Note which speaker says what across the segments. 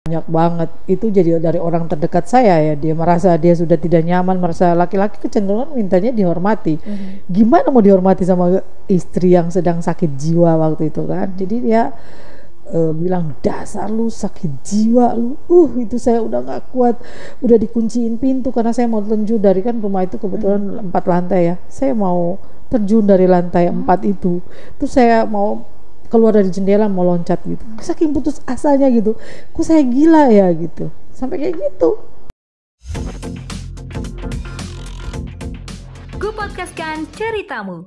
Speaker 1: banyak banget. Itu jadi dari orang terdekat saya ya, dia merasa dia sudah tidak nyaman, merasa laki-laki kecenderungan mintanya dihormati. Gimana mau dihormati sama istri yang sedang sakit jiwa waktu itu kan. Jadi dia bilang, dasar lu sakit jiwa lu. Itu saya udah gak kuat, udah dikunciin pintu karena saya mau terjun dari, kan rumah itu kebetulan 4 lantai ya, saya mau terjun dari lantai 4 itu. Terus saya mau keluar dari jendela mau loncat gitu, saking putus asanya gitu, kok saya gila ya gitu, sampai kayak gitu.
Speaker 2: Ku podcastkan ceritamu.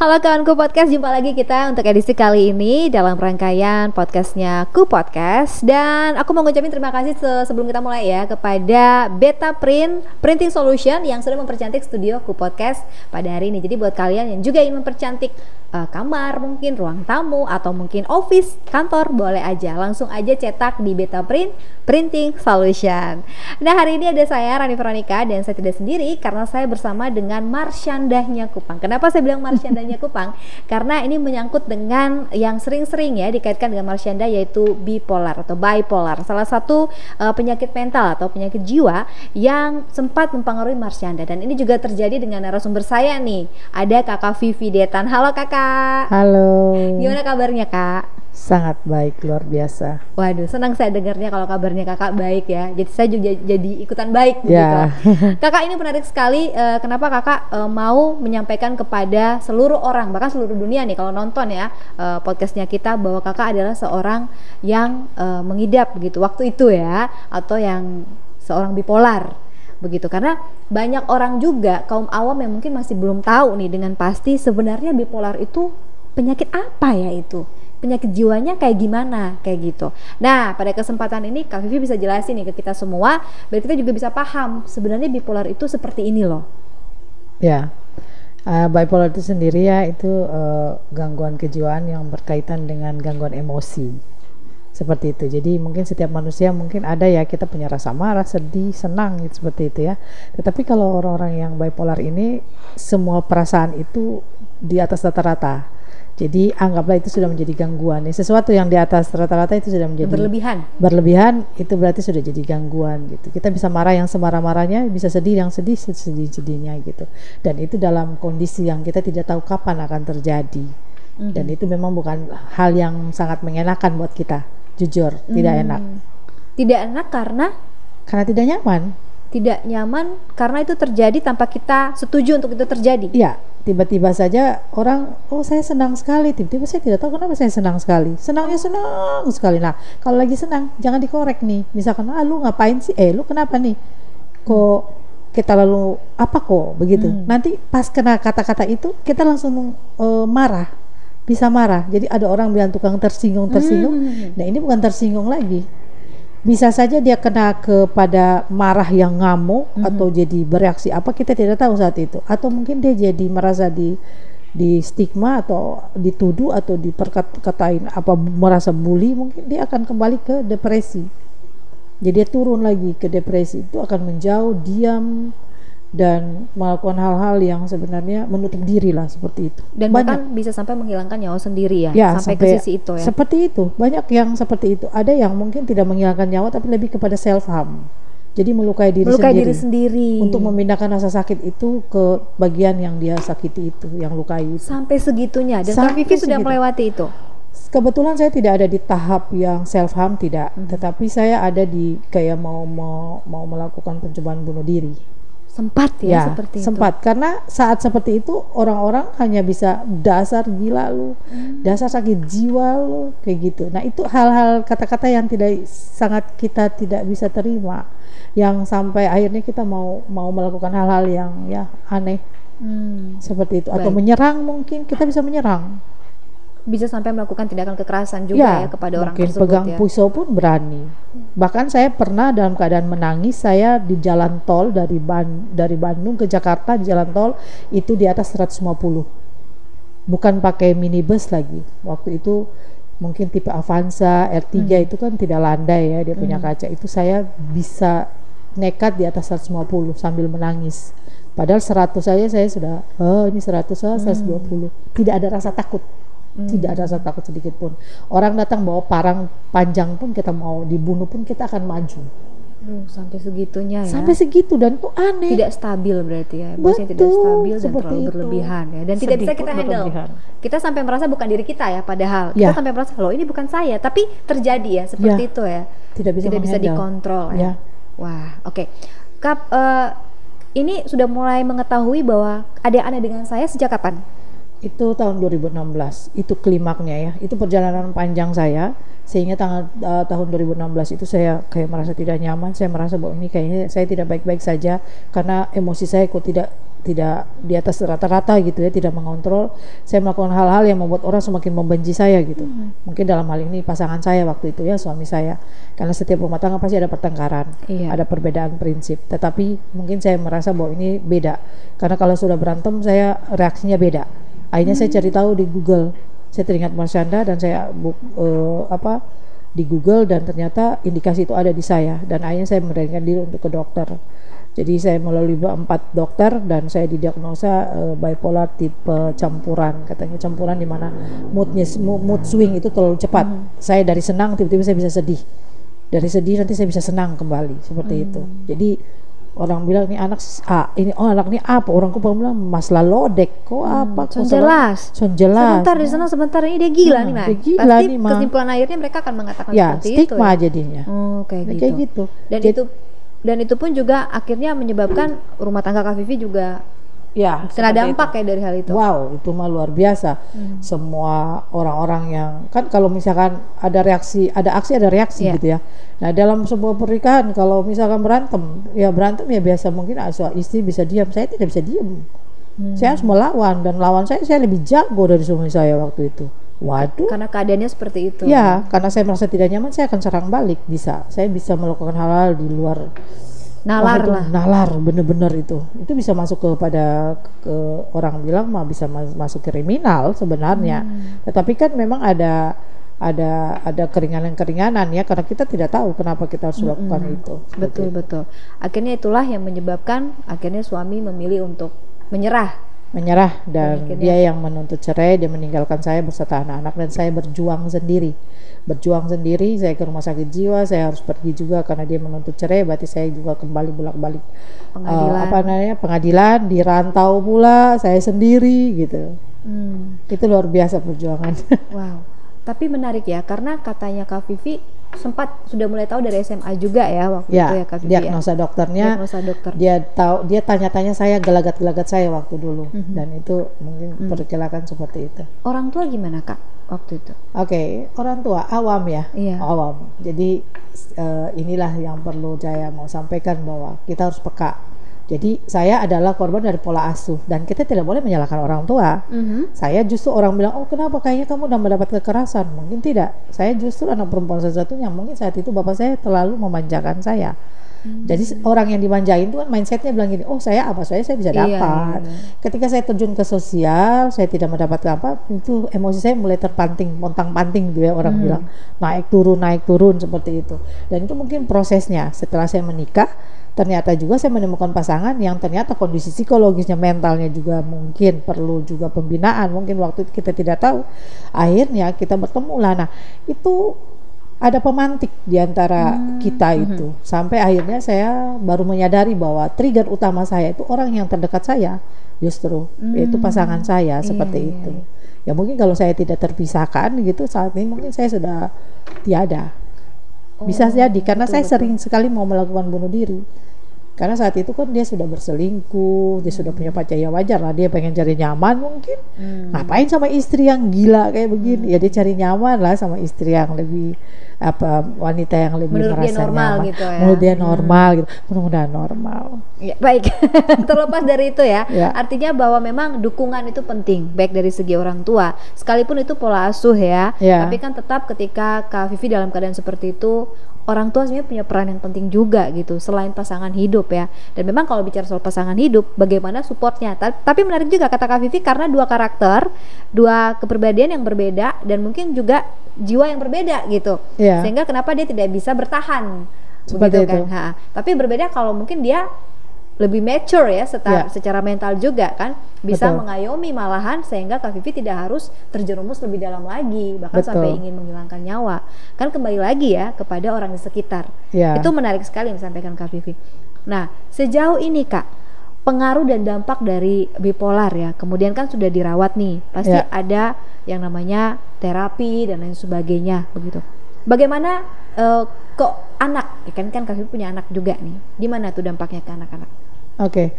Speaker 2: Halo kawanku podcast, jumpa lagi kita untuk edisi kali ini dalam rangkaian podcastnya Ku Podcast. Dan aku mau ngucapin terima kasih sebelum kita mulai ya kepada Beta Print Printing Solution yang sudah mempercantik studio Ku Podcast pada hari ini. Jadi buat kalian yang juga ingin mempercantik kamar, mungkin ruang tamu atau mungkin office, kantor, boleh aja langsung aja cetak di Beta Print Printing Solution. Nah, hari ini ada saya Rani Veronica dan saya tidak sendiri karena saya bersama dengan Marsyandahnya Kupang. Kenapa saya bilang Marsyandahnya Kupang? Karena ini menyangkut dengan yang sering-sering ya dikaitkan dengan Marsyanda, yaitu bipolar atau bipolar, salah satu penyakit mental atau penyakit jiwa yang sempat mempengaruhi Marsyanda. Dan ini juga terjadi dengan narasumber saya nih, ada Kakak Vivi Detan. Halo Kakak.
Speaker 1: Halo.
Speaker 2: Gimana kabarnya Kak?
Speaker 1: Sangat baik, luar biasa.
Speaker 2: Waduh, senang saya dengarnya kalau kabarnya Kakak baik ya. Jadi saya juga jadi ikutan baik
Speaker 1: Ya.
Speaker 2: gitu. Kakak, ini menarik sekali. Kenapa Kakak mau menyampaikan kepada seluruh orang, bahkan seluruh dunia nih kalau nonton ya podcastnya kita, bahwa Kakak adalah seorang yang mengidap begitu waktu itu ya, atau yang seorang bipolar begitu. Karena banyak orang juga kaum awam yang mungkin masih belum tahu nih dengan pasti sebenarnya bipolar itu penyakit apa ya, itu penyakit jiwanya kayak gimana, kayak gitu. Nah, pada kesempatan ini Kak Vivi bisa jelasin nih ke kita semua, biar kita juga bisa paham sebenarnya bipolar itu seperti ini loh.
Speaker 1: Ya, bipolar itu sendiri ya, itu gangguan kejiwaan yang berkaitan dengan gangguan emosi. Seperti itu. Jadi mungkin setiap manusia mungkin ada ya, kita punya rasa marah, sedih, senang gitu, seperti itu ya. Tetapi kalau orang-orang yang bipolar ini, semua perasaan itu di atas rata-rata. Jadi anggaplah itu sudah menjadi gangguan. Sesuatu yang di atas rata-rata itu sudah menjadi berlebihan, itu berarti sudah jadi gangguan gitu. Kita bisa marah yang semarah-marahnya, bisa sedih yang sedih-sedihnya gitu. Dan itu dalam kondisi yang kita tidak tahu kapan akan terjadi. Dan itu memang bukan hal yang sangat mengenakan buat kita. Jujur, tidak enak.
Speaker 2: Tidak enak karena
Speaker 1: tidak nyaman.
Speaker 2: Tidak nyaman karena itu terjadi tanpa kita setuju untuk itu terjadi.
Speaker 1: Iya, tiba-tiba saja orang, oh saya senang sekali, tiba-tiba saya tidak tahu kenapa saya senang sekali. Senangnya senang sekali. Nah, kalau lagi senang jangan dikorek nih. Misalkan, lu ngapain sih? Lu kenapa nih? Kok kita lalu apa kok begitu? Nanti pas kena kata-kata itu kita langsung marah. Bisa marah. Jadi ada orang bilang tukang tersinggung. Nah, ini bukan tersinggung lagi. Bisa saja dia kena kepada marah yang ngamuk atau jadi bereaksi apa, kita tidak tahu saat itu. Atau mungkin dia jadi merasa di stigma atau dituduh atau diperkatain apa, merasa bully, mungkin dia akan kembali ke depresi. Jadi dia turun lagi ke depresi, itu akan menjauh, diam, dan melakukan hal-hal yang sebenarnya menutup diri lah, seperti itu.
Speaker 2: Dan bahkan bisa sampai menghilangkan nyawa sendiri ya, sampai ke sisi itu ya.
Speaker 1: Seperti itu, banyak yang seperti itu. Ada yang mungkin tidak menghilangkan nyawa tapi lebih kepada self harm. Jadi melukai diri sendiri untuk memindahkan rasa sakit itu ke bagian yang dia sakiti itu, yang lukai itu.
Speaker 2: Sampai segitunya. Dan Kak Vivi sudah melewati itu.
Speaker 1: Kebetulan saya tidak ada di tahap yang self harm, tidak. Tetapi saya ada di kayak mau melakukan pencobaan bunuh diri.
Speaker 2: Sempat ya, seperti itu.
Speaker 1: Sempat, karena saat seperti itu orang-orang hanya bisa dasar gila lu, dasar sakit jiwa lu, kayak gitu. Nah, itu hal-hal kata-kata yang kita tidak bisa terima, yang sampai akhirnya kita mau melakukan hal-hal yang ya aneh. Seperti itu. Atau menyerang, mungkin kita bisa menyerang.
Speaker 2: Bisa sampai melakukan tindakan kekerasan juga ya kepada orang tersebut.
Speaker 1: Pegang pisau pun berani. Bahkan saya pernah dalam keadaan menangis, saya di jalan tol dari Bandung ke Jakarta, di jalan tol itu di atas 150. Bukan pakai minibus lagi. Waktu itu mungkin tipe Avanza R3 itu kan tidak landai ya, dia punya kaca. Itu saya bisa nekat di atas 150 sambil menangis. Padahal 100 saja saya sudah, ini 100, 120. Tidak ada rasa takut. Tidak ada rasa takut sedikit pun. Orang datang bawa parang panjang pun, kita mau dibunuh pun kita akan maju.
Speaker 2: Sampai segitunya ya.
Speaker 1: Sampai segitu, dan itu aneh.
Speaker 2: Tidak stabil berarti ya. Emosinya tidak stabil dan terlalu berlebihan ya. Dan tidak bisa kita handle. Kita sampai merasa bukan diri kita ya, padahal kita sampai merasa loh ini bukan saya, tapi terjadi ya seperti itu ya. Tidak bisa dikontrol ya. Wah, oke. Kap, ini sudah mulai mengetahui bahwa ada yang aneh dengan saya sejak kapan?
Speaker 1: Itu tahun 2016, itu klimaknya ya. Itu perjalanan panjang saya, sehingga tahun 2016 itu saya kayak merasa tidak nyaman. Saya merasa bahwa ini kayaknya saya tidak baik-baik saja, karena emosi saya kok tidak di atas rata-rata gitu ya, tidak mengontrol. Saya melakukan hal-hal yang membuat orang semakin membenci saya gitu. Mungkin dalam hal ini pasangan saya waktu itu ya, suami saya, karena setiap rumah tangga pasti ada pertengkaran, ada perbedaan prinsip. Tetapi mungkin saya merasa bahwa ini beda, karena kalau sudah berantem saya reaksinya beda. Akhirnya saya cari tahu di Google. Saya teringat Marsyanda dan saya di Google, dan ternyata indikasi itu ada di saya, dan akhirnya saya memberanikan diri untuk ke dokter. Jadi saya melalui 4 dokter dan saya didiagnosa bipolar tipe campuran. Katanya campuran di mana mood swing itu terlalu cepat. Saya dari senang tiba-tiba saya bisa sedih. Dari sedih nanti saya bisa senang kembali, seperti itu. Jadi orang bilang ini anak ini apa? Orang kok bilang masalah lodek kok apa?
Speaker 2: Son jelas. Sebentar di sana, sebentar ini dia gila nih, Mas. Pasti nih, kesimpulan akhirnya mereka akan mengatakan seperti itu.
Speaker 1: Stigma jadinya. Kayak gitu.
Speaker 2: Dan itu pun juga akhirnya menyebabkan rumah tangga Kak Vivi juga kena dampak kayak dari hal itu.
Speaker 1: Wow, itu mah luar biasa. Semua orang-orang yang kan kalau misalkan ada aksi ada reaksi gitu ya. Nah, dalam sebuah pernikahan kalau misalkan berantem ya biasa, mungkin istri bisa diam, saya tidak bisa diam. Saya harus melawan, dan lawan saya lebih jago dari suami saya waktu itu. Waduh.
Speaker 2: Karena keadaannya seperti itu.
Speaker 1: Ya, karena saya merasa tidak nyaman, saya akan serang balik. Saya bisa melakukan hal-hal di luar nalar, bener-bener itu bisa masuk ke orang bilang bisa masuk kriminal sebenarnya. Tetapi kan memang ada keringanan ya, karena kita tidak tahu kenapa kita harus melakukan itu.
Speaker 2: Betul. Akhirnya itulah yang menyebabkan akhirnya suami memilih untuk menyerah,
Speaker 1: dan dia yang menuntut cerai. Dia meninggalkan saya beserta anak-anak, dan saya berjuang sendiri. Saya ke rumah sakit jiwa, saya harus pergi juga karena dia menuntut cerai. Berarti saya juga kembali bolak-balik pengadilan, dirantau pula saya sendiri gitu. Itu luar biasa perjuangan.
Speaker 2: Wow. Tapi menarik ya, karena katanya Kak Vivi sempat sudah mulai tahu dari SMA juga ya waktu itu ya Kak Vivi.
Speaker 1: Diagnosa dokternya. Dia tanya-tanya saya, gelagat-gelagat saya waktu dulu, dan itu mungkin perkirakan seperti itu.
Speaker 2: Orang tua gimana Kak waktu itu?
Speaker 1: Orang tua awam ya. Awam. Jadi inilah yang perlu saya mau sampaikan, bahwa kita harus peka. Jadi saya adalah korban dari pola asuh, dan kita tidak boleh menyalahkan orang tua. Saya justru orang bilang, oh kenapa kayaknya kamu udah mendapat kekerasan? Mungkin tidak. Saya justru anak perempuan satu-satunya. Mungkin saat itu bapak saya terlalu memanjakan saya. Jadi orang yang dimanjain itu kan mindsetnya bilang gini, oh saya bisa dapat. Ketika saya terjun ke sosial, saya tidak mendapat apa, itu emosi saya mulai terpanting, pontang-panting gitu ya, orang bilang naik turun seperti itu. Dan itu mungkin prosesnya. Setelah saya menikah, ternyata juga saya menemukan pasangan yang ternyata kondisi psikologisnya, mentalnya juga mungkin perlu juga pembinaan. Mungkin waktu itu kita tidak tahu. Akhirnya kita bertemu lah. Nah, itu ada pemantik di antara kita itu. Sampai akhirnya saya baru menyadari bahwa trigger utama saya itu orang yang terdekat saya, justru yaitu pasangan saya, seperti itu. Ya mungkin kalau saya tidak terpisahkan gitu, saat ini mungkin saya sudah tiada. Bisa jadi, karena saya sering sekali mau melakukan bunuh diri. Karena saat itu kan dia sudah berselingkuh, dia sudah punya pacar, ya wajar lah dia pengen cari nyaman mungkin. Ngapain sama istri yang gila kayak begini? Ya dia cari nyaman lah sama istri yang lebih wanita yang lebih
Speaker 2: menurut
Speaker 1: merasa
Speaker 2: dia normal
Speaker 1: nyaman.
Speaker 2: gitu ya.
Speaker 1: Menurut dia normal gitu. Mudah-mudahan normal.
Speaker 2: Ya, baik. Terlepas dari itu ya, artinya bahwa memang dukungan itu penting, baik dari segi orang tua, sekalipun itu pola asuh ya. Tapi kan tetap ketika Kak Vivi dalam keadaan seperti itu, orang tua sebenarnya punya peran yang penting juga gitu, selain pasangan hidup ya. Dan memang kalau bicara soal pasangan hidup, bagaimana supportnya. Tapi menarik juga kata Kak Vivi, karena dua karakter, dua kepribadian yang berbeda, dan mungkin juga jiwa yang berbeda gitu. Sehingga kenapa dia tidak bisa bertahan
Speaker 1: seperti
Speaker 2: begitu kan. Tapi berbeda kalau mungkin dia lebih mature ya
Speaker 1: Ya.
Speaker 2: secara mental juga kan, bisa
Speaker 1: Betul.
Speaker 2: mengayomi malahan sehingga Kak Vivi tidak harus terjerumus lebih dalam lagi bahkan
Speaker 1: Betul.
Speaker 2: sampai ingin menghilangkan nyawa. Kan kembali lagi ya kepada orang di sekitar.
Speaker 1: Ya.
Speaker 2: Itu menarik sekali yang disampaikan Kak Vivi. Nah, sejauh ini Kak, pengaruh dan dampak dari bipolar ya, kemudian kan sudah dirawat nih, pasti
Speaker 1: Ya.
Speaker 2: ada yang namanya terapi dan lain sebagainya begitu. Bagaimana kok anak, ya kan Kak Vivi punya anak juga nih, gimana tuh dampaknya ke anak-anak?
Speaker 1: Oke.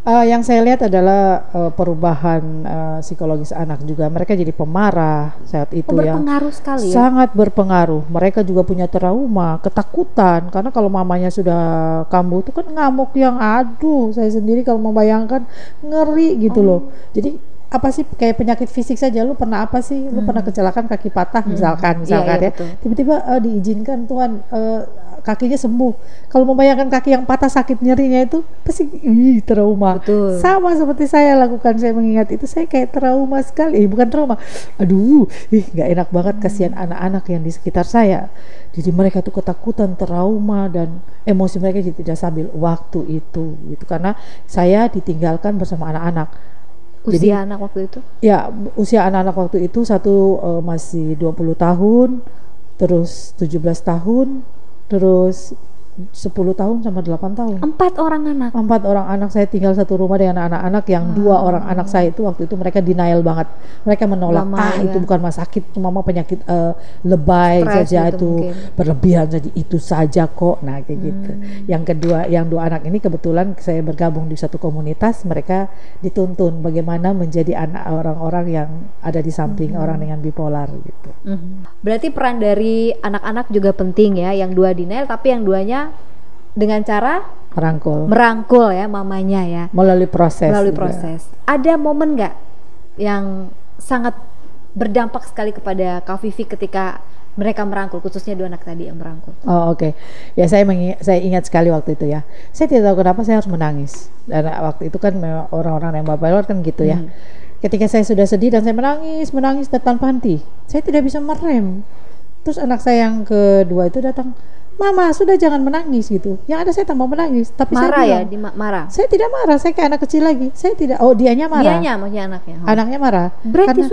Speaker 1: Yang saya lihat adalah perubahan psikologis anak juga. Mereka jadi pemarah saat itu ya.
Speaker 2: Berpengaruh sekali ya.
Speaker 1: Sangat berpengaruh. Mereka juga punya trauma, ketakutan. Karena kalau mamanya sudah kambuh itu kan ngamuk yang aduh. Saya sendiri kalau membayangkan ngeri gitu loh. Jadi apa sih kayak penyakit fisik saja, lu pernah apa sih? Lu pernah kecelakaan kaki patah misalkan
Speaker 2: Iya,
Speaker 1: ya.
Speaker 2: betul.
Speaker 1: Tiba-tiba diizinkan Tuhan kakinya sembuh. Kalau membayangkan kaki yang patah sakit nyerinya itu pasti trauma.
Speaker 2: Betul.
Speaker 1: Sama seperti saya lakukan, saya mengingat itu saya kayak trauma sekali. Bukan trauma. Aduh, nggak enak banget, kasihan anak-anak yang di sekitar saya. Jadi mereka tuh ketakutan, trauma dan emosi mereka jadi tidak stabil waktu itu gitu karena saya ditinggalkan bersama anak-anak.
Speaker 2: Usia anak waktu itu?
Speaker 1: Ya, usia anak-anak waktu itu satu masih 20 tahun, terus 17 tahun, terus 10 tahun sama 8 tahun.
Speaker 2: 4 orang anak.
Speaker 1: 4 orang anak, saya tinggal satu rumah dengan anak-anak yang 2 orang anak saya itu waktu itu mereka denial banget. Mereka menolak,
Speaker 2: Lama,
Speaker 1: itu
Speaker 2: ya.
Speaker 1: bukan mah sakit, itu mama penyakit lebay
Speaker 2: Stres
Speaker 1: saja,
Speaker 2: gitu
Speaker 1: itu
Speaker 2: mungkin.
Speaker 1: berlebihan saja, itu saja kok. Nah kayak gitu. Yang kedua, yang 2 anak ini kebetulan saya bergabung di satu komunitas, mereka dituntun bagaimana menjadi anak orang-orang yang ada di samping orang dengan bipolar gitu.
Speaker 2: Berarti peran dari anak-anak juga penting ya, yang 2 denial tapi yang 2-nya dengan cara merangkul ya mamanya ya.
Speaker 1: Melalui proses.
Speaker 2: Melalui
Speaker 1: juga.
Speaker 2: proses. Ada momen nggak yang sangat berdampak sekali kepada Kak Vivi ketika mereka merangkul, khususnya 2 anak tadi yang merangkul?
Speaker 1: Oh oke. Ya saya ingat sekali waktu itu ya. Saya tidak tahu kenapa saya harus menangis. Dan waktu itu kan memang orang-orang yang bipolar kan gitu ya. Ketika saya sudah sedih dan saya menangis tanpa henti, saya tidak bisa merem. Terus anak saya yang kedua itu datang, Mama sudah jangan menangis gitu. Yang ada saya tambah menangis. Tapi
Speaker 2: Marah
Speaker 1: saya
Speaker 2: ya,
Speaker 1: bilang,
Speaker 2: marah.
Speaker 1: saya tidak marah, saya kayak anak kecil lagi. Saya tidak, dianya marah.
Speaker 2: Dianya maksudnya anaknya.
Speaker 1: Anaknya marah.
Speaker 2: Berarti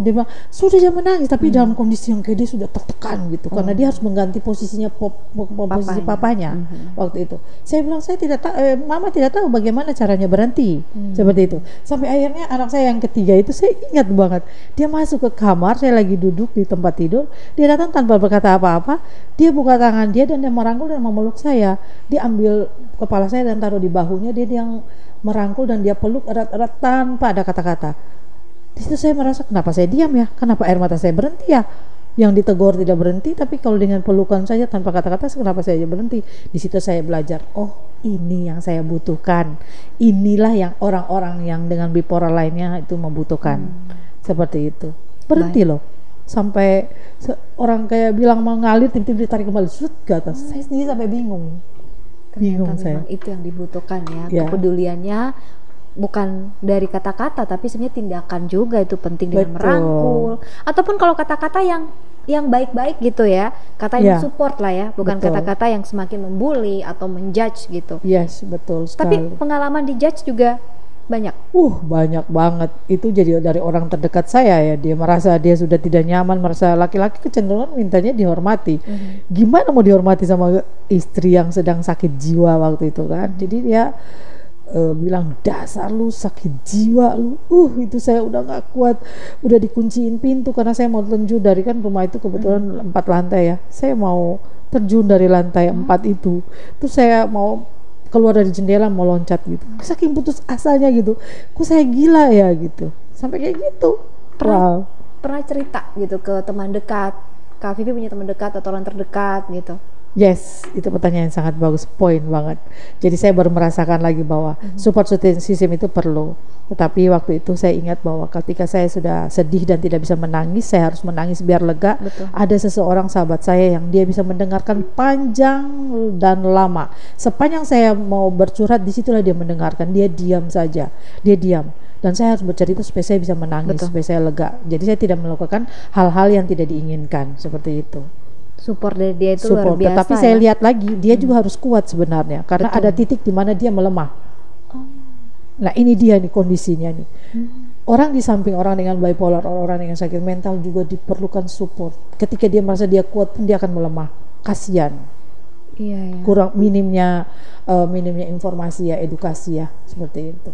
Speaker 1: Dia bilang sudah jangan menangis, tapi dalam kondisi yang kayak dia sudah tertekan gitu, karena dia harus mengganti posisinya posisi papanya waktu itu. Saya bilang saya tidak tahu, Mama tidak tahu bagaimana caranya berhenti seperti itu. Sampai akhirnya anak saya yang ketiga itu saya ingat banget, dia masuk ke kamar, saya lagi duduk di tempat tidur, dia datang tanpa berkata apa-apa, dia buka tangan dia dan dia merangkul dan memeluk saya. Dia ambil kepala saya dan taruh di bahunya, dia yang merangkul dan dia peluk erat-erat tanpa ada kata-kata. Di situ saya merasa kenapa saya diam ya, kenapa air mata saya berhenti ya, yang ditegur tidak berhenti, tapi kalau dengan pelukan saja tanpa kata-kata kenapa saya berhenti. Di situ saya belajar, oh ini yang saya butuhkan, inilah yang orang-orang yang dengan bipolar lainnya itu membutuhkan. Seperti itu, berhenti loh sampai orang kayak bilang mengalir, tiba-tiba ditarik kembali ke atas. Saya sendiri sampai bingung.
Speaker 2: Ternyata memang itu yang dibutuhkan ya. Kepeduliannya bukan dari kata-kata tapi sebenarnya tindakan juga itu penting, dengan merangkul ataupun kalau kata-kata yang baik-baik gitu ya, kata yang support lah ya, bukan kata-kata yang semakin membuli atau menjudge gitu.
Speaker 1: Yes, betul sekali.
Speaker 2: Tapi pengalaman dijudge juga banyak.
Speaker 1: Banyak banget. Itu jadi dari orang terdekat saya ya. Dia merasa dia sudah tidak nyaman, merasa laki-laki kecenderungan mintanya dihormati. Gimana mau dihormati sama istri yang sedang sakit jiwa waktu itu kan? Jadi dia bilang dasar lu sakit jiwa lu. Itu saya udah nggak kuat. Udah dikunciin pintu karena saya mau terjun dari, kan rumah itu kebetulan 4 lantai ya. Saya mau terjun dari lantai 4 itu. Terus saya mau keluar dari jendela mau loncat gitu, saking putus asanya gitu, kok saya gila ya gitu, sampai kayak gitu.
Speaker 2: Pernah cerita gitu ke teman dekat, Kak Vivi punya teman dekat atau orang terdekat gitu?
Speaker 1: Yes, itu pertanyaan yang sangat bagus, poin banget. Jadi saya baru merasakan lagi bahwa support system itu perlu. Tetapi waktu itu saya ingat bahwa ketika saya sudah sedih dan tidak bisa menangis, saya harus menangis biar lega.
Speaker 2: Betul.
Speaker 1: Ada seseorang sahabat saya yang dia bisa mendengarkan panjang dan lama. Sepanjang saya mau bercurhat, disitulah dia mendengarkan. Dia diam saja, dia diam. Dan saya harus bercerita supaya saya bisa menangis, supaya saya lega. Jadi saya tidak melakukan hal-hal yang tidak diinginkan, seperti itu.
Speaker 2: Support dari dia itu luar
Speaker 1: support.
Speaker 2: biasa.
Speaker 1: Tetapi saya
Speaker 2: ya.
Speaker 1: lihat lagi dia juga harus kuat sebenarnya, karena
Speaker 2: Betul.
Speaker 1: ada titik di mana dia melemah.
Speaker 2: Oh.
Speaker 1: Nah ini dia nih kondisinya nih. Orang di samping orang dengan bipolar, orang dengan sakit mental juga diperlukan support. Ketika dia merasa dia kuat pun dia akan melemah. Kasihan.
Speaker 2: Iya, ya.
Speaker 1: Kurang minimnya informasi ya, edukasi ya, seperti itu.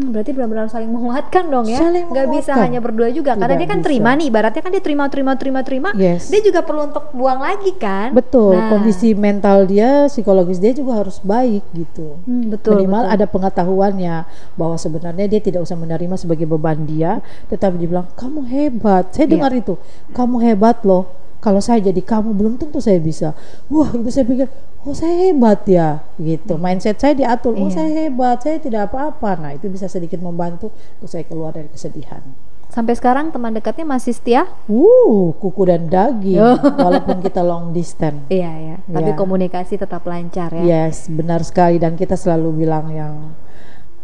Speaker 2: Berarti benar-benar saling menguatkan dong ya.
Speaker 1: Saling
Speaker 2: Nggak bisa
Speaker 1: menguatkan.
Speaker 2: hanya berdua juga, karena
Speaker 1: Tidak
Speaker 2: dia kan
Speaker 1: bisa.
Speaker 2: terima nih, ibaratnya kan dia terima.
Speaker 1: Yes.
Speaker 2: Dia juga perlu untuk buang lagi kan.
Speaker 1: Betul,
Speaker 2: Nah,
Speaker 1: kondisi mental dia, psikologis dia juga harus baik gitu.
Speaker 2: betul.
Speaker 1: Minimal
Speaker 2: betul.
Speaker 1: ada pengetahuannya bahwa sebenarnya dia tidak usah menerima sebagai beban dia, tetapi dibilang kamu hebat. Saya dengar itu, kamu hebat loh. Kalau saya jadi kamu belum tentu saya bisa. Wah itu saya pikir, oh saya hebat ya, gitu. Mindset saya diatur, oh
Speaker 2: Iya.
Speaker 1: saya hebat, saya tidak apa-apa. Nah itu bisa sedikit membantu untuk saya keluar dari kesedihan.
Speaker 2: Sampai sekarang teman dekatnya masih setia?
Speaker 1: Kuku dan daging, walaupun kita long distance.
Speaker 2: Iya ya. Tapi
Speaker 1: Iya.
Speaker 2: komunikasi tetap lancar ya.
Speaker 1: Yes, benar sekali, dan kita selalu bilang yang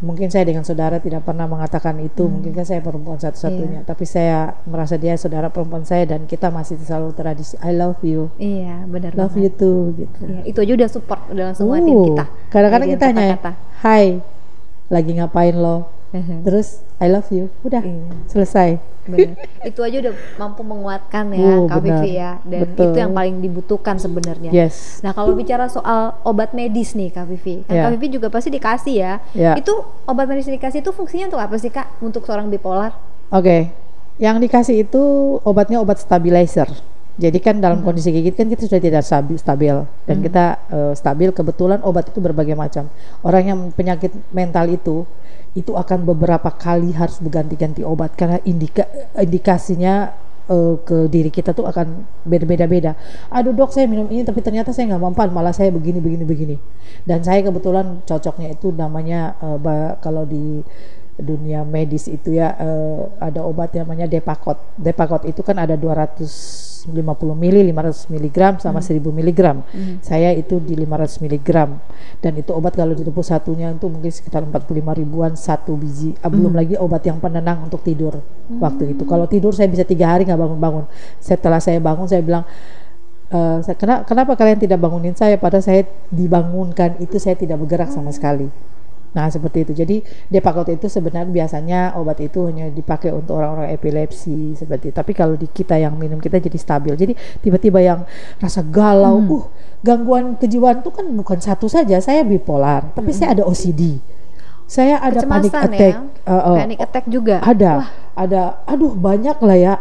Speaker 1: mungkin saya dengan saudara tidak pernah mengatakan itu, mungkin kan saya perempuan satu-satunya, tapi saya merasa dia saudara perempuan saya dan kita masih selalu tradisi I love you,
Speaker 2: Iya, benar
Speaker 1: love
Speaker 2: banget.
Speaker 1: you too gitu.
Speaker 2: Iya, itu aja udah support dalam semua tim kita.
Speaker 1: Kadang-kadang
Speaker 2: Bagian
Speaker 1: kita hanya
Speaker 2: kata-kata.
Speaker 1: hai, lagi ngapain lo, terus I love you, udah selesai.
Speaker 2: Benar. Itu aja udah mampu menguatkan ya Kak
Speaker 1: benar.
Speaker 2: Vivi ya, dan
Speaker 1: Betul.
Speaker 2: itu yang paling dibutuhkan sebenarnya.
Speaker 1: Yes.
Speaker 2: Nah kalau bicara soal obat medis nih Kak Vivi, kan
Speaker 1: Ya.
Speaker 2: Kak Vivi juga pasti dikasih ya.
Speaker 1: Ya.
Speaker 2: Itu obat medis yang dikasih itu fungsinya untuk apa sih Kak? Untuk seorang bipolar?
Speaker 1: Oke, yang dikasih itu obatnya obat stabilizer. Jadi kan dalam kondisi kayak gitu kan kita sudah tidak stabil dan kita stabil. Kebetulan obat itu berbagai macam. Orang yang penyakit mental itu akan beberapa kali harus berganti-ganti obat karena indikasinya ke diri kita tuh akan beda-beda. Aduh dok, saya minum ini tapi ternyata saya nggak mempan, malah saya begini. Dan saya kebetulan cocoknya itu namanya kalau di dunia medis itu ya ada obat yang namanya Depakot. Depakot itu kan ada 250 mili, 500 mg sama 1000 mg. Saya itu di 500 mg. Dan itu obat kalau ditepus satunya itu mungkin sekitar 45 ribuan satu biji. Belum lagi obat yang penenang untuk tidur. Waktu itu kalau tidur saya bisa 3 hari nggak bangun-bangun. Setelah saya bangun saya bilang kenapa kalian tidak bangunin saya, padahal saya dibangunkan itu saya tidak bergerak sama sekali. Nah seperti itu. Jadi Depakot itu sebenarnya biasanya obat itu hanya dipakai untuk orang-orang epilepsi seperti itu. Tapi kalau di kita yang minum kita jadi stabil. Jadi tiba-tiba yang rasa galau, gangguan kejiwaan itu kan bukan satu saja. Saya bipolar, tapi saya ada OCD. Saya ada panic
Speaker 2: Kecemasan
Speaker 1: attack.
Speaker 2: Panic attack juga.
Speaker 1: Ada. Aduh banyak lah ya.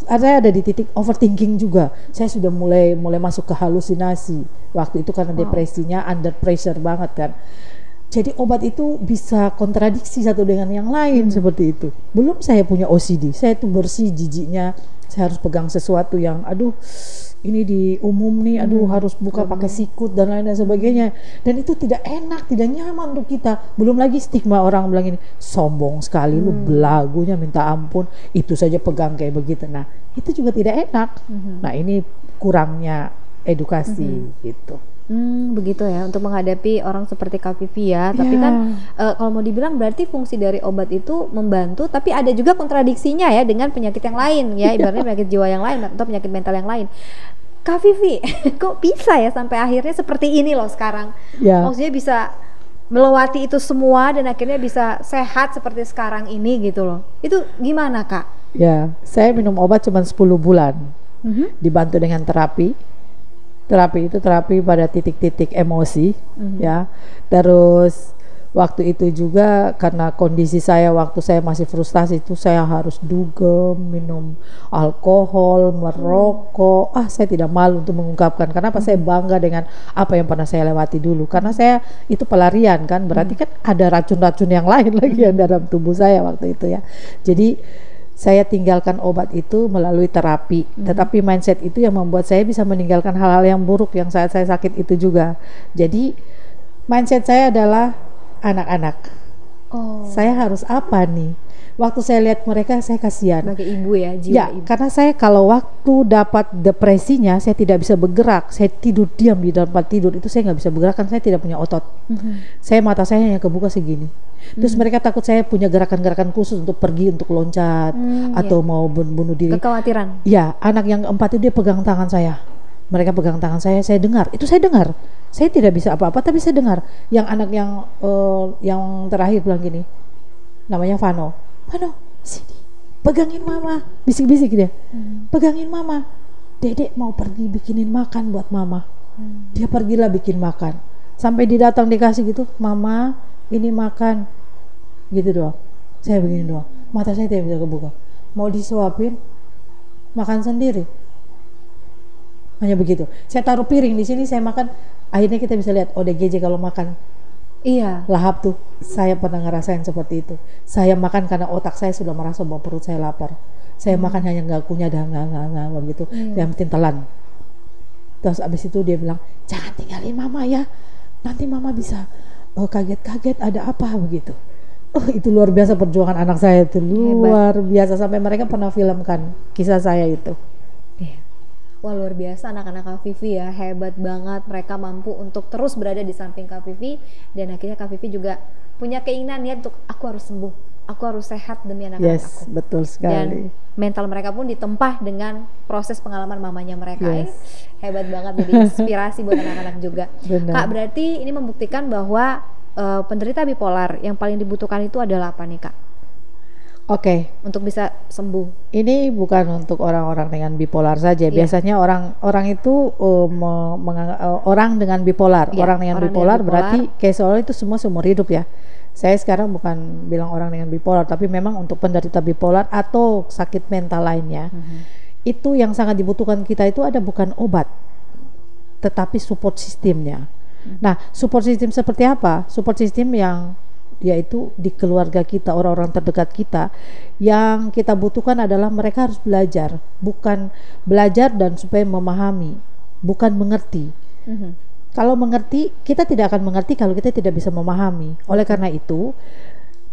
Speaker 1: Saya ada di titik overthinking juga. Saya sudah mulai masuk ke halusinasi. Waktu itu karena depresinya under pressure banget kan. Jadi obat itu bisa kontradiksi satu dengan yang lain seperti itu. Belum saya punya OCD, saya itu bersih jijiknya, saya harus pegang sesuatu yang ini di umum nih, harus buka pakai sikut dan lain sebagainya. Dan itu tidak enak, tidak nyaman untuk kita. Belum lagi stigma orang bilang ini sombong sekali, lu belagunya minta ampun, itu saja pegang kayak begitu. Nah itu juga tidak enak. Nah ini kurangnya edukasi gitu.
Speaker 2: Begitu ya untuk menghadapi orang seperti Kak Vivi ya. Tapi kan kalau mau dibilang berarti fungsi dari obat itu membantu, tapi ada juga kontradiksinya ya dengan penyakit yang lain ya, ibaratnya penyakit jiwa yang lain atau penyakit mental yang lain. Kak Vivi, kok bisa ya sampai akhirnya seperti ini loh sekarang? Maksudnya bisa melewati itu semua dan akhirnya bisa sehat seperti sekarang ini gitu loh. Itu gimana Kak?
Speaker 1: Ya, saya minum obat cuma 10 bulan. Dibantu dengan terapi. Terapi itu terapi pada titik-titik emosi ya. Terus waktu itu juga karena kondisi saya waktu saya masih frustasi itu saya harus dugem, minum alkohol, merokok. Saya tidak malu untuk mengungkapkan. Kenapa saya bangga dengan apa yang pernah saya lewati dulu. Karena saya itu pelarian kan, berarti kan ada racun-racun yang lain lagi yang dalam tubuh saya waktu itu ya. Jadi saya tinggalkan obat itu melalui terapi, tetapi mindset itu yang membuat saya bisa meninggalkan hal-hal yang buruk yang saat saya sakit itu juga. Jadi mindset saya adalah anak-anak. Saya harus apa nih? Waktu saya lihat mereka saya kasihan.
Speaker 2: Sebagai ibu ya, jiwa ibu.
Speaker 1: Karena saya kalau waktu dapat depresinya saya tidak bisa bergerak, saya tidur diam di dalam tempat tidur itu saya nggak bisa bergerak karena saya tidak punya otot. Mata saya hanya kebuka segini. Terus mereka takut saya punya gerakan-gerakan khusus untuk pergi, untuk loncat atau mau bunuh diri.
Speaker 2: Kekhawatiran.
Speaker 1: Ya, anak yang 4 itu dia pegang tangan saya. Mereka pegang tangan saya dengar, itu saya dengar. Saya tidak bisa apa-apa tapi saya dengar. Yang anak yang terakhir bilang gini, namanya Vano, sini, pegangin mama, bisik-bisik dia, pegangin mama. Dedek mau pergi bikinin makan buat mama. Dia pergilah bikin makan. Sampai didatang dikasih gitu, mama ini makan, gitu doang. Saya begini doang, mata saya tidak bisa kebuka. Mau disuapin, makan sendiri. Hanya begitu. Saya taruh piring di sini, saya makan. Akhirnya kita bisa lihat ODGJ kalau makan.
Speaker 2: Iya.
Speaker 1: Lahap tuh. Saya pernah ngerasain seperti itu. Saya makan karena otak saya sudah merasa bahwa perut saya lapar. Saya makan hanya nggak kunyah dah nggak begitu. Yang penting telan. Terus abis itu dia bilang, jangan tinggalin mama ya. Nanti mama bisa kaget-kaget ada apa begitu. Itu luar biasa perjuangan anak saya itu. Luar biasa. Sampai mereka pernah filmkan kisah saya itu.
Speaker 2: Wah, luar biasa anak-anak Kak Vivi ya, hebat banget, mereka mampu untuk terus berada di samping Kak Vivi, dan akhirnya Kak Vivi juga punya keinginan ya untuk aku harus sembuh, aku harus sehat demi anak-anak aku.
Speaker 1: Betul sekali.
Speaker 2: Dan mental mereka pun ditempah dengan proses pengalaman mamanya mereka. Hebat banget, jadi inspirasi buat anak-anak juga.
Speaker 1: Benar.
Speaker 2: Kak, berarti ini membuktikan bahwa penderita bipolar yang paling dibutuhkan itu adalah apa nih Kak?
Speaker 1: Oke.
Speaker 2: Untuk bisa sembuh.
Speaker 1: Ini bukan untuk orang-orang dengan bipolar saja. Biasanya orang itu orang dengan bipolar. Orang dengan bipolar berarti kayak soalnya itu semua seumur hidup ya. Saya sekarang bukan bilang orang dengan bipolar, tapi memang untuk penderita bipolar atau sakit mental lainnya, itu yang sangat dibutuhkan kita itu ada bukan obat, tetapi support sistemnya. Nah, support system seperti apa? Support system yang yaitu di keluarga kita, orang-orang terdekat kita. Yang kita butuhkan adalah mereka harus belajar, bukan belajar dan supaya memahami, bukan mengerti. Kalau mengerti, kita tidak akan mengerti kalau kita tidak bisa memahami. Oleh karena itu,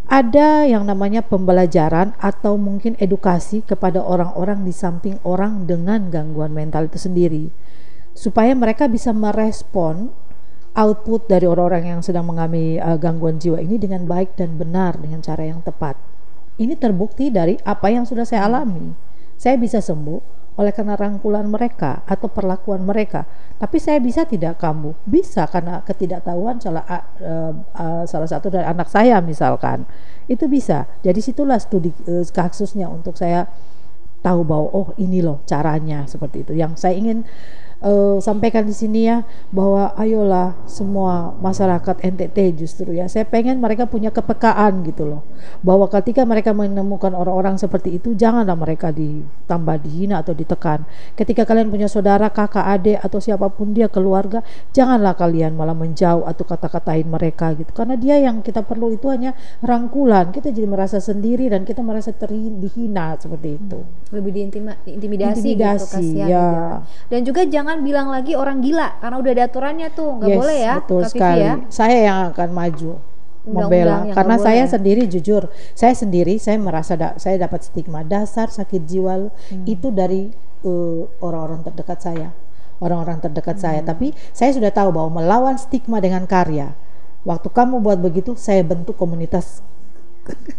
Speaker 1: ada yang namanya pembelajaran atau mungkin edukasi kepada orang-orang di samping orang dengan gangguan mental itu sendiri, supaya mereka bisa merespon output dari orang-orang yang sedang mengalami gangguan jiwa ini dengan baik dan benar, dengan cara yang tepat. Ini terbukti dari apa yang sudah saya alami. Saya bisa sembuh oleh karena rangkulan mereka atau perlakuan mereka. Tapi saya bisa tidak kambuh? Bisa karena ketidaktahuan salah satu dari anak saya misalkan. Itu bisa. Jadi situlah studi kasusnya untuk saya tahu bahwa oh ini loh caranya seperti itu. Yang saya ingin sampaikan di sini ya, bahwa ayolah semua masyarakat NTT justru ya, saya pengen mereka punya kepekaan gitu loh, bahwa ketika mereka menemukan orang-orang seperti itu, janganlah mereka ditambah dihina atau ditekan. Ketika kalian punya saudara, kakak, adik atau siapapun dia, keluarga, janganlah kalian malah menjauh atau kata-katain mereka gitu, karena dia yang kita perlu itu hanya rangkulan. Kita jadi merasa sendiri dan kita merasa dihina seperti itu.
Speaker 2: Lebih diintimidasi gitu, kasihan
Speaker 1: ya.
Speaker 2: Dan juga jangan bilang lagi orang gila, karena udah ada aturannya tuh, nggak boleh ya.
Speaker 1: Betul
Speaker 2: Kak
Speaker 1: sekali.
Speaker 2: Vivi ya.
Speaker 1: Saya yang akan maju membela, karena saya sendiri jujur, saya merasa saya dapat stigma dasar sakit jiwa itu dari orang-orang terdekat saya, saya. Tapi saya sudah tahu bahwa melawan stigma dengan karya. Waktu kamu buat begitu, saya bentuk komunitas.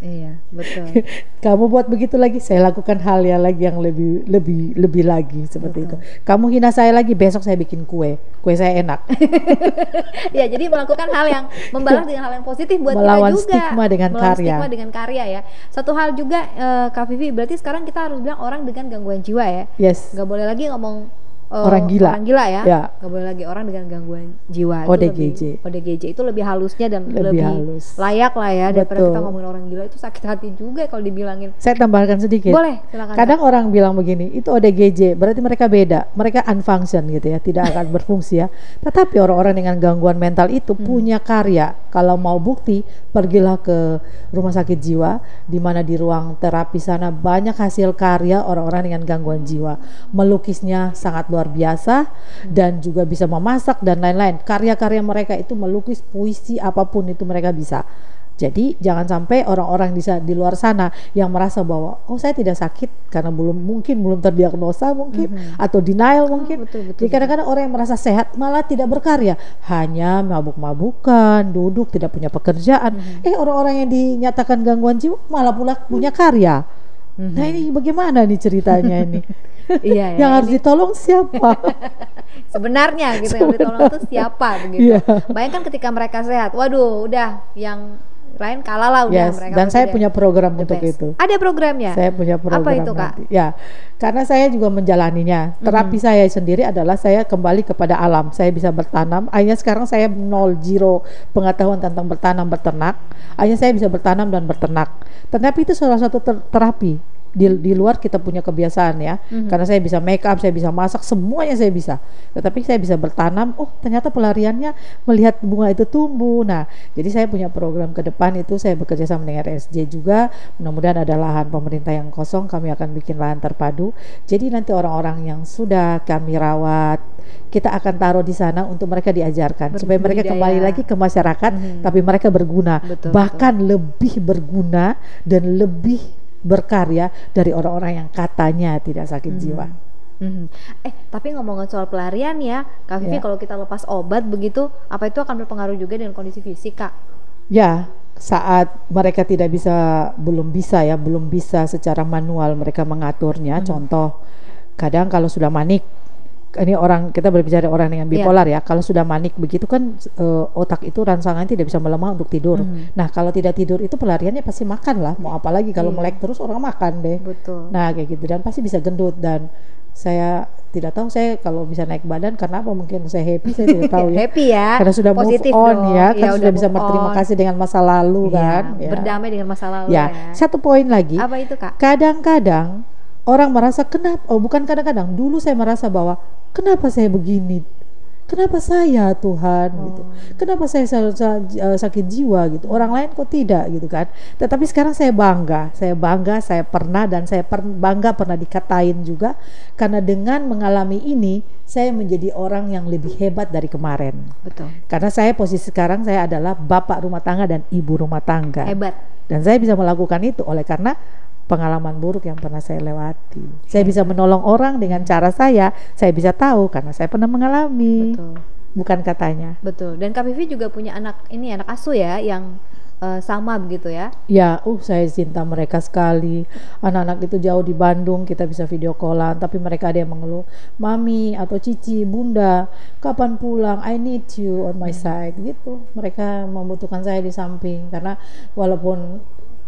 Speaker 2: Iya, betul.
Speaker 1: Kamu buat begitu lagi, saya lakukan hal yang lebih lagi seperti itu. Kamu hina saya lagi, besok saya bikin kue saya enak.
Speaker 2: Ya, jadi melakukan hal yang membalas dengan hal yang positif buat
Speaker 1: melawan
Speaker 2: kita juga.
Speaker 1: Stigma dengan karya.
Speaker 2: Stigma dengan karya ya. Satu hal juga Kak Vivi, berarti sekarang kita harus bilang orang dengan gangguan jiwa ya.
Speaker 1: Yes.
Speaker 2: Gak boleh lagi ngomong
Speaker 1: orang gila
Speaker 2: ya. Gak boleh lagi orang dengan gangguan jiwa.
Speaker 1: ODGJ.
Speaker 2: ODGJ itu lebih halusnya dan lebih
Speaker 1: halus.
Speaker 2: Layak lah ya. Daripada kita ngomongin orang gila, itu sakit hati juga kalau dibilangin.
Speaker 1: Saya tambahkan sedikit.
Speaker 2: Boleh, silakan.
Speaker 1: Kadang orang bilang begini, itu ODGJ, berarti mereka beda, mereka unfunction gitu ya, tidak akan berfungsi ya. Tetapi orang-orang dengan gangguan mental itu punya karya. Kalau mau bukti, pergilah ke rumah sakit jiwa, di mana di ruang terapi sana banyak hasil karya orang-orang dengan gangguan jiwa. Melukisnya sangat luar biasa dan juga bisa memasak dan lain-lain. Karya-karya mereka itu melukis, puisi, apapun itu mereka bisa. Jadi jangan sampai orang-orang di luar sana yang merasa bahwa oh saya tidak sakit karena belum terdiagnosa mungkin atau denial mungkin.
Speaker 2: Betul.
Speaker 1: Jadi kadang-kadang orang yang merasa sehat malah tidak berkarya, hanya mabuk-mabukan, duduk, tidak punya pekerjaan. Orang-orang yang dinyatakan gangguan jiwa malah pula punya karya. Nah ini bagaimana nih ceritanya ini?
Speaker 2: Iya ya.
Speaker 1: Yang harus ditolong siapa?
Speaker 2: Sebenarnya gitu yang ditolong itu siapa begitu.
Speaker 1: Iya.
Speaker 2: Bayangkan ketika mereka sehat, waduh udah yang lain kalah lah udah
Speaker 1: Yes,
Speaker 2: mereka.
Speaker 1: dan
Speaker 2: pasti
Speaker 1: saya
Speaker 2: deh
Speaker 1: punya program
Speaker 2: the
Speaker 1: untuk
Speaker 2: best.
Speaker 1: itu.
Speaker 2: Ada programnya?
Speaker 1: Saya punya program.
Speaker 2: Apa itu, Kak?
Speaker 1: nanti. Ya, karena saya juga menjalaninya. Terapi saya sendiri adalah saya kembali kepada alam. Saya bisa bertanam. Akhirnya sekarang saya 0 pengetahuan tentang bertanam berternak. Akhirnya saya bisa bertanam dan berternak. Tetapi itu salah satu terapi. Di luar kita punya kebiasaan ya, karena saya bisa make up, saya bisa masak, semuanya saya bisa. Tetapi saya bisa bertanam. Oh, ternyata pelariannya melihat bunga itu tumbuh. Nah, jadi saya punya program ke depan itu saya bekerja sama dengan RSJ juga. Mudah-mudahan ada lahan pemerintah yang kosong, kami akan bikin lahan terpadu. Jadi nanti orang-orang yang sudah kami rawat, kita akan taruh di sana untuk mereka diajarkan supaya mereka kembali lagi ke masyarakat, tapi mereka berguna, bahkan lebih berguna dan lebih berkarya dari orang-orang yang katanya tidak sakit jiwa.
Speaker 2: Tapi ngomongin soal pelarian ya, Kak Vivi, kalau kita lepas obat begitu, apa itu akan berpengaruh juga dengan kondisi fisik, Kak?
Speaker 1: Ya, saat mereka belum bisa secara manual mereka mengaturnya. Contoh, kadang kalau sudah manik, ini kita berbicara orang dengan bipolar ya. Kalau sudah manik begitu kan otak itu rangsangan tidak bisa melemah untuk tidur. Nah, kalau tidak tidur itu pelariannya pasti makan lah. Mau apa lagi kalau melek terus orang makan deh.
Speaker 2: Betul.
Speaker 1: Nah, kayak gitu, dan pasti bisa gendut. Dan saya tidak tahu saya kalau bisa naik badan karena apa, mungkin saya happy, saya tidak tahu ya.
Speaker 2: Happy ya.
Speaker 1: Karena sudah
Speaker 2: positif
Speaker 1: move on
Speaker 2: dong.
Speaker 1: ya, kan sudah bisa
Speaker 2: move
Speaker 1: berterima
Speaker 2: on.
Speaker 1: kasih dengan masa lalu kan. Ya.
Speaker 2: Berdamai dengan masa lalu
Speaker 1: Ya,
Speaker 2: ya.
Speaker 1: satu poin lagi.
Speaker 2: Apa itu, Kak?
Speaker 1: Kadang-kadang orang merasa bukan kadang-kadang, dulu saya merasa bahwa kenapa saya begini? Kenapa saya Tuhan gitu? Kenapa saya sakit jiwa gitu? Orang lain kok tidak gitu kan? Tetapi sekarang saya bangga, saya pernah dan saya bangga pernah dikatain juga, karena dengan mengalami ini saya menjadi orang yang lebih hebat dari kemarin.
Speaker 2: Betul.
Speaker 1: Karena posisi sekarang saya adalah bapak rumah tangga dan ibu rumah tangga.
Speaker 2: Hebat.
Speaker 1: Dan saya bisa melakukan itu oleh karena pengalaman buruk yang pernah saya lewati. Saya bisa menolong orang dengan cara saya bisa tahu karena saya pernah mengalami.
Speaker 2: Betul.
Speaker 1: Bukan katanya.
Speaker 2: Betul. Dan Kak Vivi juga punya anak asuh ya yang sama begitu ya.
Speaker 1: Ya, saya cinta mereka sekali. Anak-anak itu jauh di Bandung, kita bisa video callan, tapi mereka ada yang mengeluh, "Mami atau Cici, Bunda, kapan pulang? I need you on my side." Gitu. Mereka membutuhkan saya di samping, karena walaupun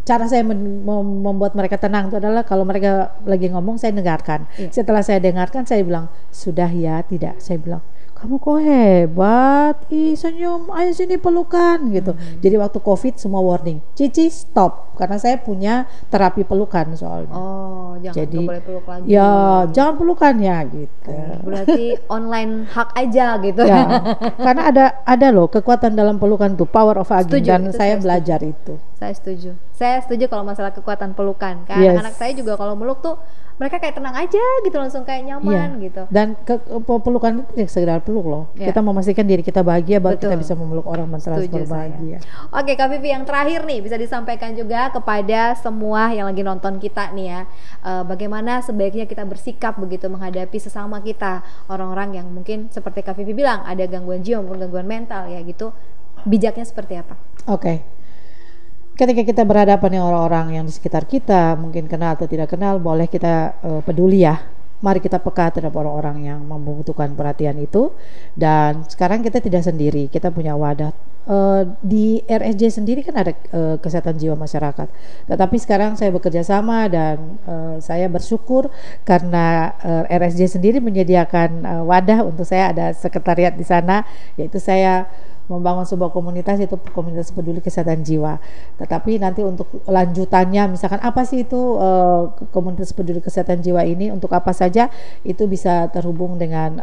Speaker 1: cara saya membuat mereka tenang itu adalah kalau mereka lagi ngomong saya dengarkan. Setelah saya dengarkan saya bilang, "Sudah ya, tidak." Saya bilang, "Kamu kok hebat, senyum, ayo sini pelukan," gitu. Jadi waktu COVID semua warning, "Cici stop," karena saya punya terapi pelukan soalnya.
Speaker 2: Oh, jangan boleh peluk lagi.
Speaker 1: Ya, jangan pelukan ya gitu.
Speaker 2: Berarti online hak aja gitu.
Speaker 1: Ya, karena ada loh kekuatan dalam pelukan tuh, power of hugging, dan saya belajar itu.
Speaker 2: Saya setuju kalau masalah kekuatan pelukan. Karena anak saya juga kalau meluk tuh mereka kayak tenang aja gitu, langsung kayak nyaman gitu.
Speaker 1: Dan pelukan itu tidak sekedar peluk loh. Kita memastikan diri kita bahagia baru kita bisa memeluk orang, mentransfer bahagia.
Speaker 2: Oke, Kak Vivi, yang terakhir nih bisa disampaikan juga kepada semua yang lagi nonton kita nih ya. Bagaimana sebaiknya kita bersikap begitu menghadapi sesama kita, orang-orang yang mungkin seperti Kak Vivi bilang ada gangguan jiwa maupun gangguan mental ya gitu. Bijaknya seperti apa?
Speaker 1: Oke. Ketika kita berhadapan dengan orang-orang yang di sekitar kita, mungkin kenal atau tidak kenal, boleh kita peduli ya. Mari kita peka terhadap orang-orang yang membutuhkan perhatian itu. Dan sekarang kita tidak sendiri, kita punya wadah. Di RSJ sendiri kan ada kesehatan jiwa masyarakat. Tetapi sekarang saya bekerja sama dan saya bersyukur karena RSJ sendiri menyediakan wadah untuk saya, ada sekretariat di sana, yaitu saya membangun sebuah komunitas, yaitu komunitas peduli kesehatan jiwa. Tetapi nanti untuk lanjutannya, misalkan apa sih itu komunitas peduli kesehatan jiwa ini, untuk apa saja, itu bisa terhubung dengan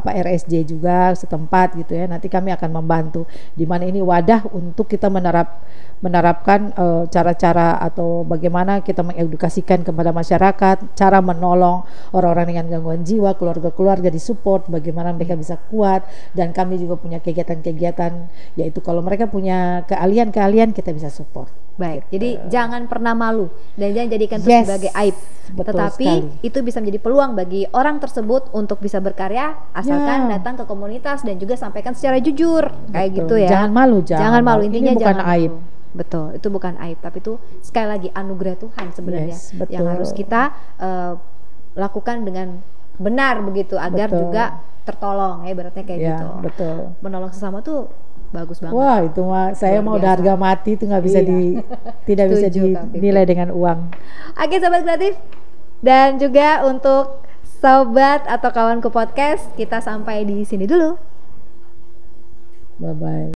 Speaker 1: RSJ juga setempat gitu ya. Nanti kami akan membantu, di mana ini wadah untuk kita menerapkan cara-cara atau bagaimana kita mengedukasikan kepada masyarakat, cara menolong orang-orang dengan gangguan jiwa, keluarga-keluarga disupport, bagaimana mereka bisa kuat. Dan kami juga punya kegiatan-kegiatan, yaitu kalau mereka punya keahlian-keahlian kita bisa support.
Speaker 2: Baik, jadi jangan pernah malu dan jangan jadikan itu sebagai aib. Tetapi itu bisa menjadi peluang bagi orang tersebut untuk bisa berkarya, asalkan datang ke komunitas dan juga sampaikan secara jujur. Kayak gitu ya.
Speaker 1: Jangan malu,
Speaker 2: jangan malu. Intinya
Speaker 1: ini bukan
Speaker 2: jangan
Speaker 1: aib.
Speaker 2: Malu. Betul, itu bukan aib, tapi itu sekali lagi anugerah Tuhan sebenarnya yang harus kita lakukan dengan benar begitu agar
Speaker 1: Betul.
Speaker 2: juga tertolong ya, ibaratnya kayak
Speaker 1: Ya,
Speaker 2: gitu.
Speaker 1: betul.
Speaker 2: Menolong sesama tuh bagus banget.
Speaker 1: Wah, itu mah saya
Speaker 2: Luar
Speaker 1: mau udah
Speaker 2: biasa.
Speaker 1: harga mati itu nggak bisa
Speaker 2: Iya.
Speaker 1: tidak bisa
Speaker 2: Setuju, Kak Vivi.
Speaker 1: dinilai dengan uang.
Speaker 2: Oke Sobat Kreatif, dan juga untuk sobat atau kawanku podcast, kita sampai di sini dulu.
Speaker 1: Bye bye.